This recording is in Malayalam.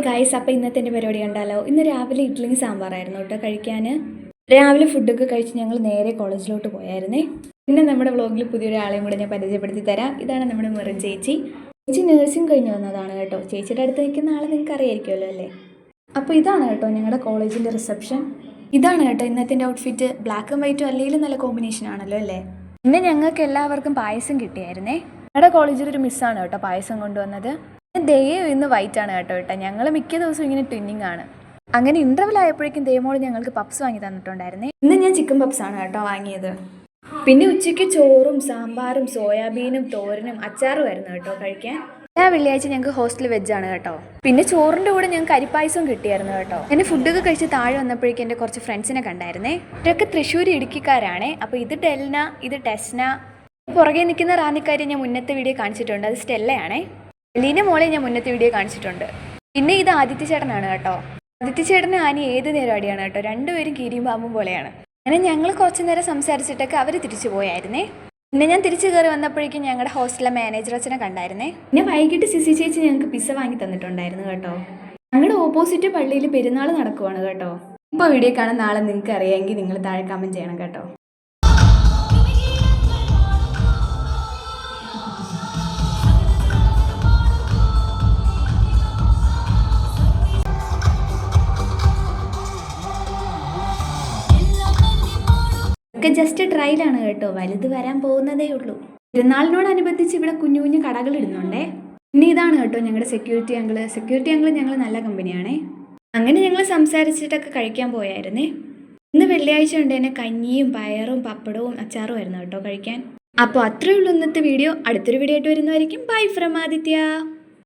ഗായ്സ്, അപ്പോൾ ഇന്നത്തെ എൻ്റെ പരിപാടി കണ്ടാലോ. ഇന്ന് രാവിലെ ഇഡ്ഡലിയും സാമ്പാറായിരുന്നു കേട്ടോ കഴിക്കാൻ. രാവിലെ ഫുഡൊക്കെ കഴിച്ച് ഞങ്ങൾ നേരെ കോളേജിലോട്ട് പോയായിരുന്നേ. പിന്നെ നമ്മുടെ വ്ളോഗിൽ പുതിയൊരാളെയും കൂടെ ഞാൻ പരിചയപ്പെടുത്തി തരാം. ഇതാണ് നമ്മുടെ മെറിൻ ചേച്ചി. ചേച്ചി നേഴ്സിംഗ് കഴിഞ്ഞ് വന്നതാണ് കേട്ടോ. ചേച്ചിയുടെ അടുത്ത് നിൽക്കുന്ന ആളെ നിങ്ങൾക്ക് അറിയായിരിക്കുമല്ലോ അല്ലേ. അപ്പോൾ ഇതാണ് കേട്ടോ ഞങ്ങളുടെ കോളേജിൻ്റെ റിസപ്ഷൻ. ഇതാണ് കേട്ടോ ഇന്നത്തെ എൻ്റെ ഔട്ട്ഫിറ്റ്. ബ്ലാക്കും വൈറ്റും അല്ലെങ്കിലും നല്ല കോമ്പിനേഷൻ ആണല്ലോ അല്ലേ. പിന്നെ ഞങ്ങൾക്ക് എല്ലാവർക്കും പായസം കിട്ടിയായിരുന്നേ. ഞങ്ങളുടെ കോളേജിലൊരു മിസ്സാണ് കേട്ടോ പായസം കൊണ്ടുവന്നത്. ദയോ ഇന്ന് വൈറ്റ് ആണ് കേട്ടോ. ഞങ്ങൾ മിക്ക ദിവസവും ഇങ്ങനെ ട്വിന്നിങ് ആണ്. അങ്ങനെ ഇൻ്റർവെൽ ആയപ്പോഴേക്കും ദയമോള് ഞങ്ങൾക്ക് പപ്സ് വാങ്ങി തന്നിട്ടുണ്ടായിരുന്നേ. ഇന്ന് ഞാൻ ചിക്കൻ പപ്സ് ആണ് കേട്ടോ വാങ്ങിയത്. പിന്നെ ഉച്ചയ്ക്ക് ചോറും സാമ്പാറും സോയാബീനും തോരനും അച്ചാറും ആയിരുന്നു കേട്ടോ കഴിക്കാൻ. എല്ലാ വെള്ളിയാഴ്ച ഞങ്ങൾക്ക് ഹോസ്റ്റൽ വെജാണ് കേട്ടോ. പിന്നെ ചോറിൻ്റെ കൂടെ ഞങ്ങൾക്ക് അരിപ്പായസവും കിട്ടിയായിരുന്നു കേട്ടോ. എന്നെ ഫുഡൊക്കെ കഴിച്ച് താഴെ വന്നപ്പോഴേക്കും എൻ്റെ കുറച്ച് ഫ്രണ്ട്സിനെ കണ്ടായിരുന്നേ. ഇവരൊക്കെ തൃശ്ശൂർ ഇടുക്കിക്കാരാണേ. അപ്പോൾ ഇത് ഡെൽന, ഇത് ടെസ്ന. പുറകെ നിൽക്കുന്ന റാന്നിക്കാരി ഞാൻ മുന്നത്തെ വീഡിയോ കാണിച്ചിട്ടുണ്ട്. അത് സ്റ്റെല്ലയാണേ. ലീന മോളെ ഞാൻ മുന്നത്തെ വീഡിയോ കാണിച്ചിട്ടുണ്ട്. പിന്നെ ഇത് ആദിത്യ ചേട്ടനാണ് കേട്ടോ. ആദിത്യ ചേട്ടന് ആനി ഏത് നേരം അടിയാണ് കേട്ടോ. രണ്ടുപേരും കീരിയും പാമ്പും പോലെയാണ്. അങ്ങനെ ഞങ്ങൾ കുറച്ച് നേരം സംസാരിച്ചിട്ടൊക്കെ അവർ തിരിച്ചു പോയായിരുന്നേ. പിന്നെ ഞാൻ തിരിച്ചു കയറി വന്നപ്പോഴേക്കും ഞങ്ങളുടെ ഹോസ്റ്റലിലെ മാനേജർ അച്ഛനെ കണ്ടായിരുന്നേ. പിന്നെ വൈകിട്ട് സിസി ചേച്ചി ഞങ്ങൾക്ക് പിസ്സ വാങ്ങി തന്നിട്ടുണ്ടായിരുന്നു കേട്ടോ. ഞങ്ങളുടെ ഓപ്പോസിറ്റ് പള്ളിയിൽ പെരുന്നാൾ നടക്കുവാണ് കേട്ടോ. ഇപ്പോൾ വീഡിയോ കാണാൻ നാളെ നിങ്ങൾക്ക് അറിയാമെങ്കിൽ നിങ്ങൾ താഴെ കമൻറ്റ് ചെയ്യണം കേട്ടോ. ഒക്കെ ജസ്റ്റ് ട്രയലാണ് കേട്ടോ. വലുത് വരാൻ പോകുന്നതേ ഉള്ളൂ. പെരുന്നാളിനോടനുബന്ധിച്ച് ഇവിടെ കുഞ്ഞു കുഞ്ഞു കടകൾ ഇടുന്നുണ്ടേ. പിന്നെ ഇതാണ് കേട്ടോ ഞങ്ങളുടെ സെക്യൂരിറ്റി അങ്കിള് ഞങ്ങൾ നല്ല കമ്പനിയാണേ. അങ്ങനെ ഞങ്ങൾ സംസാരിച്ചിട്ടൊക്കെ കഴിക്കാൻ പോയായിരുന്നേ. ഇന്ന് വെള്ളിയാഴ്ച ഉണ്ട് തന്നെ കഞ്ഞിയും പയറും പപ്പടവും അച്ചാറും ആയിരുന്നു കേട്ടോ കഴിക്കാൻ. അപ്പോൾ അത്രയേ ഉള്ളൂ ഇന്നത്തെ വീഡിയോ. അടുത്തൊരു വീഡിയോ ആയിട്ട് വരുന്നതായിരിക്കും. Bye from Aditya.